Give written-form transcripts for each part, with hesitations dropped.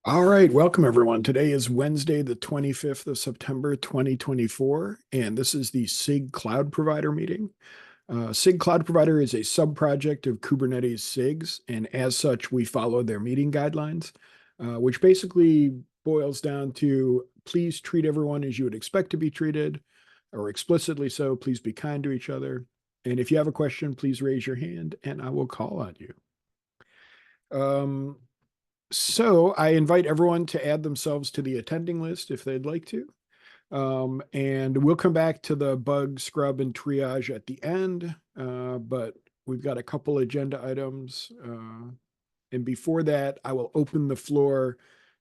All right, welcome everyone. Today is Wednesday, the 25th of September, 2024, and this is the SIG Cloud Provider meeting. SIG Cloud Provider is a sub-project of Kubernetes SIGs, and as such, we follow their meeting guidelines, which basically boils down to please treat everyone as you would expect to be treated, or explicitly so. Please be kind to each other. And if you have a question, please raise your hand and I will call on you. So I invite everyone to add themselves to the attending list if they'd like to. And we'll come back to the bug scrub and triage at the end, but we've got a couple agenda items. And before that, I will open the floor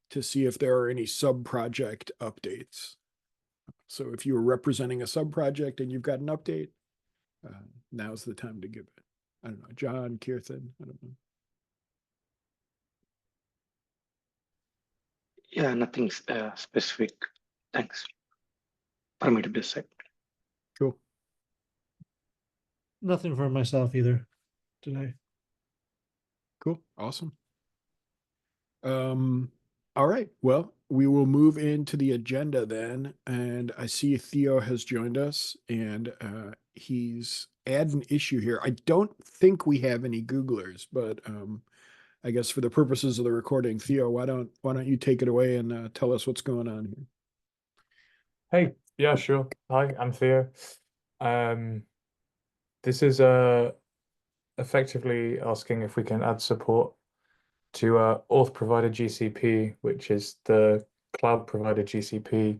to see if there are any sub-project updates. So if you are representing a sub-project and you've got an update, now's the time to give it. I don't know, John, Kirthan, I don't know. Yeah, nothing specific. Thanks. Permit to be said. Cool. Nothing for myself either today. Cool. Awesome. All right. Well, we will move into the agenda then. And I see Theo has joined us and he's added an issue here. I don't think we have any Googlers, but I guess for the purposes of the recording, Theo, why don't you take it away and tell us what's going on here? Hey, yeah, sure. Hi, I'm Theo. This is effectively asking if we can add support to auth provider GCP, which is the cloud provider GCP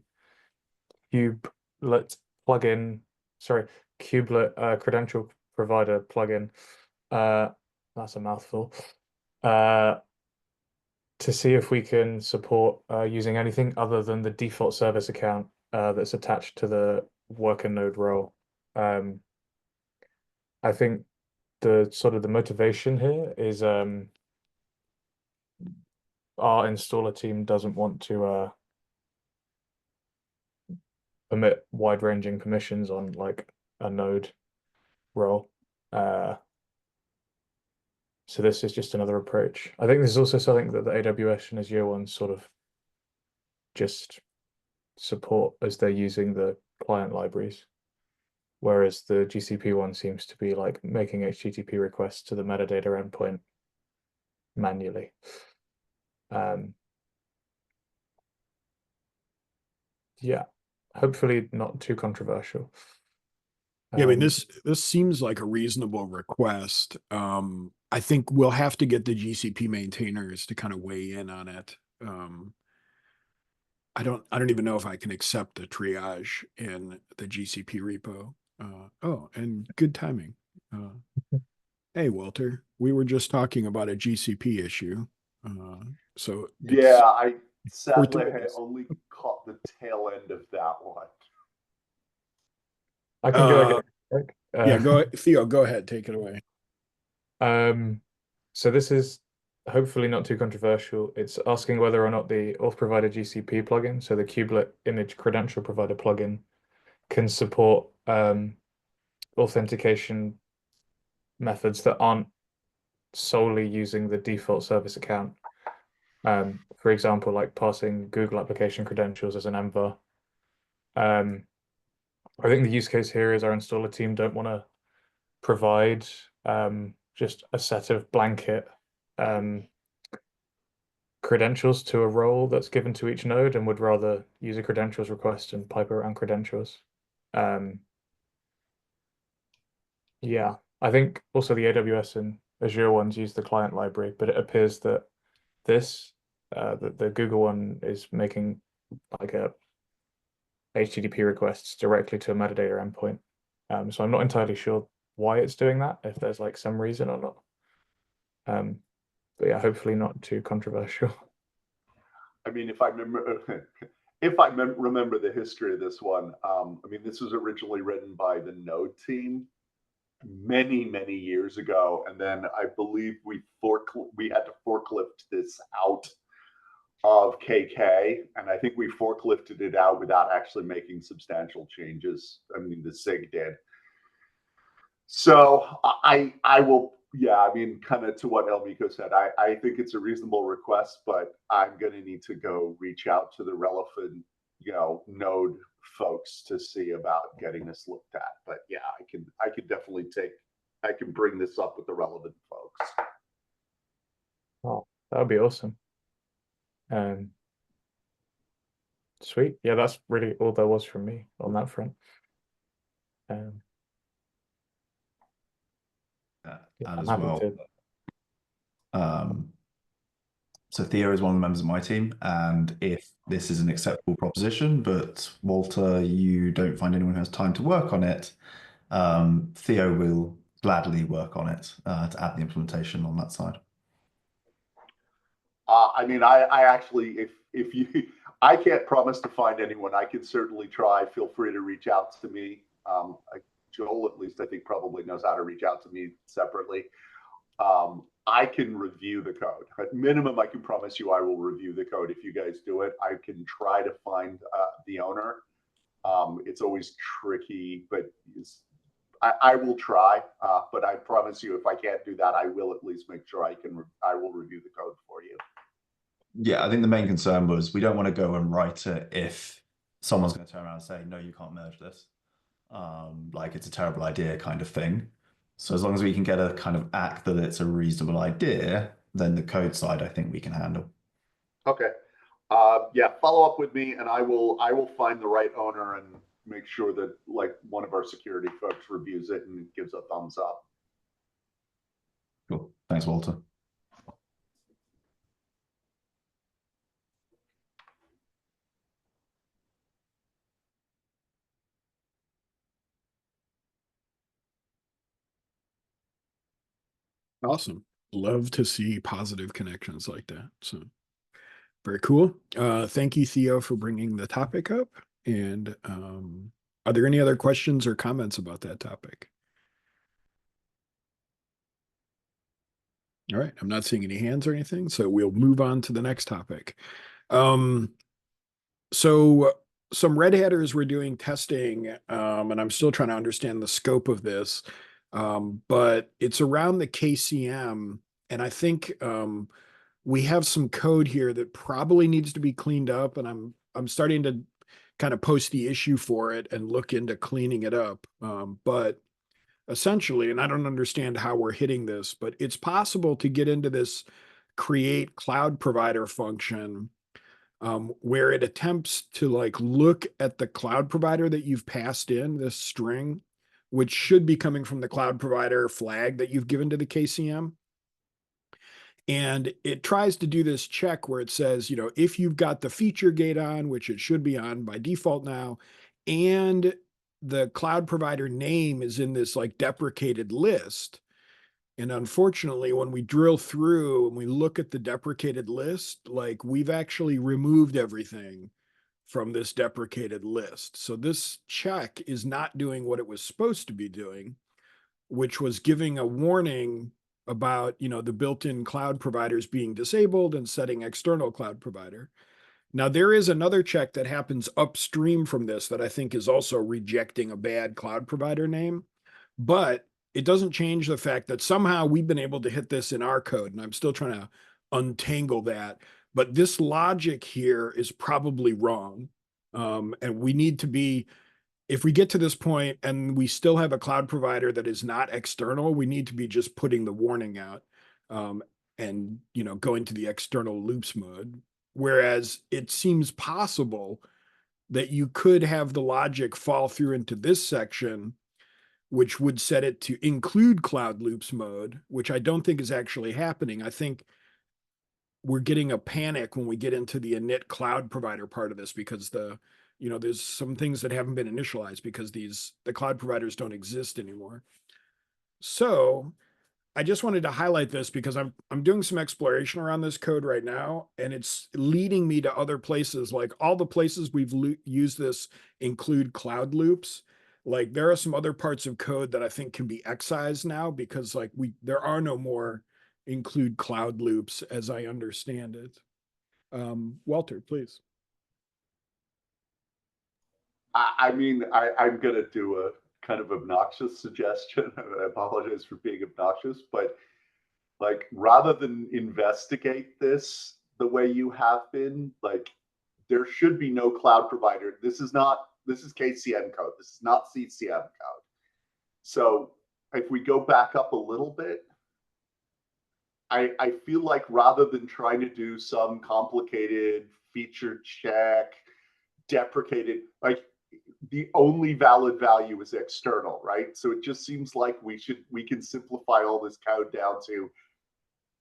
kubelet plugin. Sorry, kubelet credential provider plugin. That's a mouthful. To see if we can support using anything other than the default service account that's attached to the worker node role. I think the motivation here is our installer team doesn't want to permit wide-ranging permissions on like a node role. So this is just another approach. I think this is also something that the AWS and Azure ones sort of just support as they're using the client libraries. Whereas the GCP one seems to be like making HTTP requests to the metadata endpoint manually. Yeah, hopefully not too controversial. Yeah, I mean, this seems like a reasonable request. I think we'll have to get the GCP maintainers to kind of weigh in on it. I don't even know if I can accept the triage in the GCP repo. Oh, and good timing. Hey, Walter, we were just talking about a GCP issue. So yeah, I sadly I only caught the tail end of that one. I can go again. Yeah, go Theo, go ahead, take it away. So this is hopefully not too controversial. It's asking whether or not the auth provider GCP plugin, so the kubelet image credential provider plugin, can support authentication methods that aren't solely using the default service account. For example, like passing Google application credentials as an env. I think the use case here is our installer team don't want to provide just a set of blanket credentials to a role that's given to each node and would rather use a credentials request and pipe around credentials. Yeah, I think also the AWS and Azure ones use the client library, but it appears that this, the Google one is making like a HTTP requests directly to a metadata endpoint. So I'm not entirely sure why it's doing that, if there's like some reason or not. But yeah, hopefully not too controversial. I mean, if I remember the history of this one, I mean, this was originally written by the Node team many years ago, and then I believe we had to forklift this out of KK, and I think we forklifted it out without actually making substantial changes. I mean, the SIG did. So I will yeah, I mean, kind of to what Elmiko said, I think it's a reasonable request, but I'm going to need to go reach out to the relevant, node folks to see about getting this looked at. But yeah, I can definitely I can bring this up with the relevant folks. Oh, that would be awesome. Sweet. Yeah, that's really all there was from me on that front. And I'm as happy well, to. so Theo is one of the members of my team, and if this is an acceptable proposition, but Walter, you don't find anyone who has time to work on it, Theo will gladly work on it to add the implementation on that side. I mean, I actually, if you, I can't promise to find anyone. I can certainly try. Feel free to reach out to me. Joel, at least I think, probably knows how to reach out to me separately. I can review the code. At minimum, I can promise you I will review the code if you guys do it. I can try to find the owner. It's always tricky, but I will try. But I promise you, if I can't do that, I will at least make sure I will review the code for you. Yeah, I think the main concern was we don't want to go and write it if someone's going to turn around and say, no, you can't merge this. Like it's a terrible idea kind of thing. So as long as we can get a kind of act that it's a reasonable idea, then the code side I think we can handle. Okay. Yeah, follow up with me and I will find the right owner and make sure that like one of our security folks reviews it and gives a thumbs up. Cool. Thanks, Walter. Awesome. Love to see positive connections like that. So very cool. Thank you, Theo, for bringing the topic up. And are there any other questions or comments about that topic? All right. I'm not seeing any hands or anything, so we'll move on to the next topic. So some Red Hatters were doing testing, and I'm still trying to understand the scope of this, but it's around the KCM, and I think we have some code here that probably needs to be cleaned up, and I'm starting to kind of post the issue for it and look into cleaning it up. But essentially, and I don't understand how we're hitting this, but it's possible to get into this create cloud provider function where it attempts to like look at the cloud provider that you've passed in this string, which should be coming from the cloud provider flag that you've given to the KCM. And it tries to do this check where it says, if you've got the feature gate on, which it should be on by default now, and the cloud provider name is in this like deprecated list. And unfortunately, when we drill through and we look at the deprecated list, like we've actually removed everything from this deprecated list. So this check is not doing what it was supposed to be doing, which was giving a warning about, the built-in cloud providers being disabled and setting external cloud provider. Now, there is another check that happens upstream from this that I think is also rejecting a bad cloud provider name, but it doesn't change the fact that somehow we've been able to hit this in our code, and I'm still trying to untangle that. But this logic here is probably wrong. And we need to be, if we get to this point and we still have a cloud provider that is not external, we need to be just putting the warning out and, going to the external loops mode. Whereas it seems possible that you could have the logic fall through into this section, which would set it to include cloud loops mode, which I don't think is actually happening. I think we're getting a panic when we get into the init cloud provider part of this because there's some things that haven't been initialized because the cloud providers don't exist anymore. So I just wanted to highlight this because I'm doing some exploration around this code right now, and it's leading me to other places. Like all the places we've used this include cloud loops. Like there are some other parts of code that I think can be excised now because like there are no more include cloud loops as I understand it. Walter, please. I mean, I'm gonna do kind of obnoxious suggestion. I apologize for being obnoxious, but like rather than investigate this the way you have been, like there should be no cloud provider. This is KCM code. This is not CCM code. So if we go back up a little bit, I feel like rather than trying to do some complicated feature check, deprecated, like the only valid value is external, right? So it just seems like we can simplify all this code down to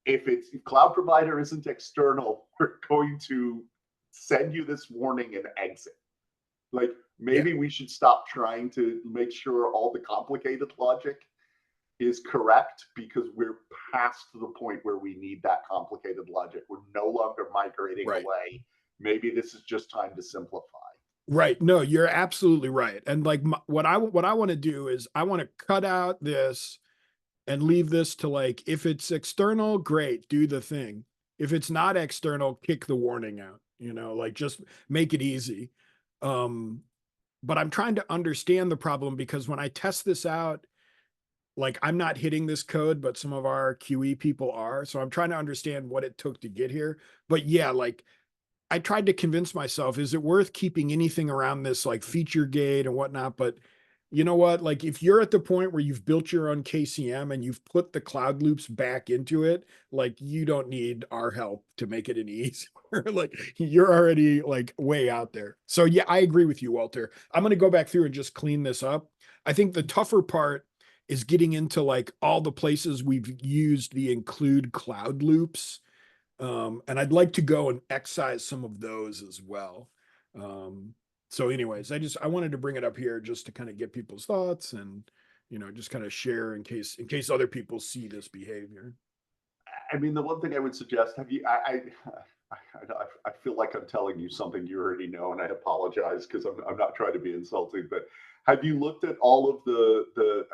if cloud provider isn't external, we're going to send you this warning and exit. Like maybe we should stop trying to make sure all the complicated logic is correct, because we're past the point where we need that complicated logic. We're no longer migrating away. Maybe this is just time to simplify. Right. No, you're absolutely right. And like what I want to do is I want to cut out this and leave this to like, if it's external, great, do the thing. If it's not external, kick the warning out, like just make it easy. But I'm trying to understand the problem, because when I test this out, like I'm not hitting this code, but some of our QE people are. So I'm trying to understand what it took to get here. But yeah, like I tried to convince myself, is it worth keeping anything around this like feature gate and whatnot? But you know what? Like if you're at the point where you've built your own KCM and you've put the cloud loops back into it, like you don't need our help to make it any easier. Like you're already like way out there. So yeah, I agree with you, Walter. I'm going to go back through and just clean this up. I think the tougher part is getting into like all the places we've used the include cloud loops. And I'd like to go and excise some of those as well. So anyways, I wanted to bring it up here just to kind of get people's thoughts and, just kind of share in case other people see this behavior. I mean, the one thing I would suggest, I feel like I'm telling you something you already know, and I apologize because I'm not trying to be insulting, but have you looked at all of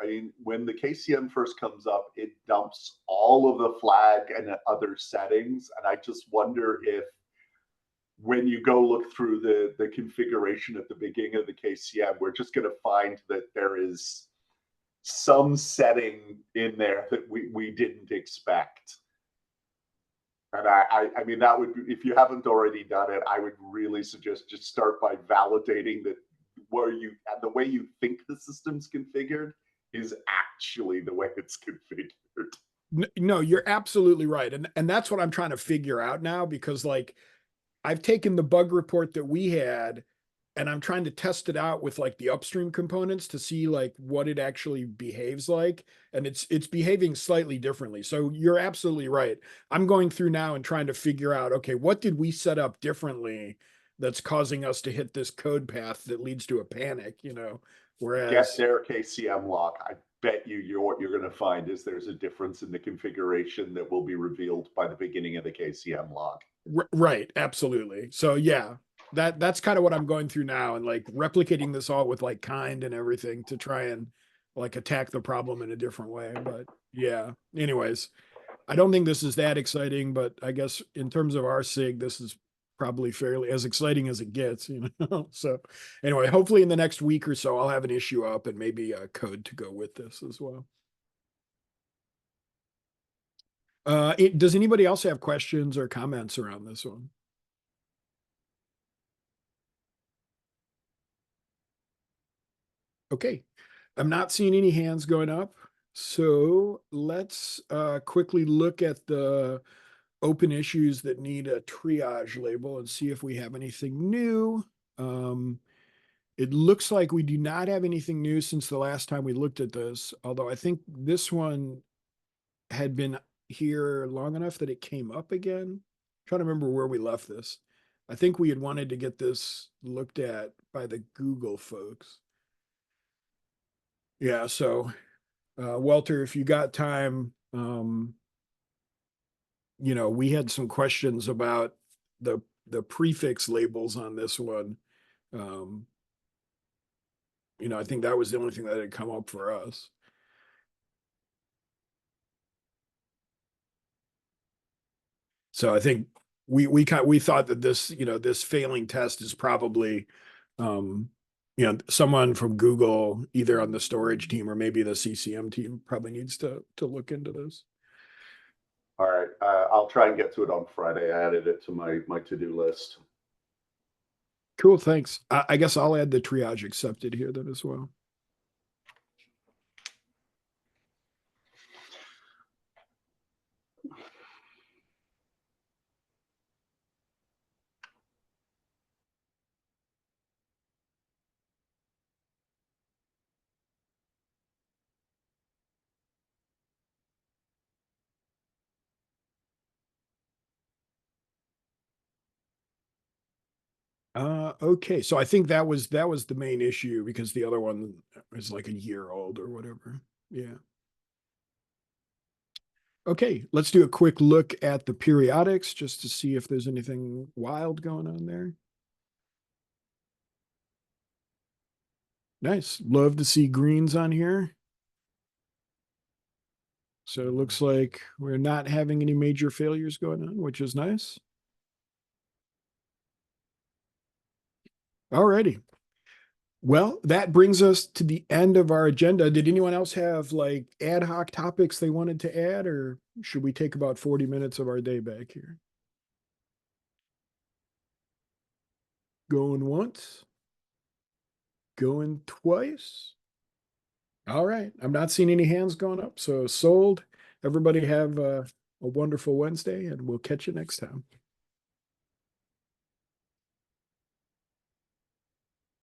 I mean, when the KCM first comes up, it dumps all of the flag and other settings. And I just wonder if when you go look through the configuration at the beginning of the KCM, we're just going to find that there is some setting in there that we didn't expect. And I mean, that would be, if you haven't already done it, I would really suggest just start by validating that the way you think the system's configured is actually the way it's configured. No, you're absolutely right. And that's what I'm trying to figure out now, because like I've taken the bug report that we had and I'm trying to test it out with like the upstream components to see like what it actually behaves like. And it's behaving slightly differently. So you're absolutely right. I'm going through now and trying to figure out, okay, what did we set up differently that's causing us to hit this code path that leads to a panic, whereas Get their KCM log. I bet what you're going to find is there's a difference in the configuration that will be revealed by the beginning of the KCM log. Right. Absolutely. So yeah, that's kind of what I'm going through now, and like replicating this all with like kind and everything to try and like attack the problem in a different way. But yeah, anyways, I don't think this is that exciting, but I guess in terms of our SIG, this is probably fairly as exciting as it gets, So anyway, hopefully in the next week or so, I'll have an issue up and maybe a code to go with this as well. Does anybody else have questions or comments around this one? Okay, I'm not seeing any hands going up. So let's quickly look at the open issues that need a triage label and see if we have anything new. It looks like we do not have anything new since the last time we looked at this, although I think this one had been here long enough that it came up again. I'm trying to remember where we left this. I think we had wanted to get this looked at by the Google folks. Yeah, so Walter, if you got time, we had some questions about the prefix labels on this one. I think that was the only thing that had come up for us. So I think we thought that this, this failing test is probably someone from Google, either on the storage team or maybe the CCM team, probably needs to look into this. All right, I'll try and get to it on Friday. I added it to my to-do list. Cool, thanks. I guess I'll add the triage accepted here then as well. Okay, so I think that was the main issue because the other one is like a year old or whatever. Yeah. Okay, let's do a quick look at the periodics just to see if there's anything wild going on there. Nice. Love to see greens on here. So it looks like we're not having any major failures going on, which is nice. Alrighty. Well, that brings us to the end of our agenda. Did anyone else have like ad hoc topics they wanted to add, or should we take about 40 minutes of our day back here? Going once, going twice. All right. I'm not seeing any hands going up. So sold. Everybody have a wonderful Wednesday, and we'll catch you next time.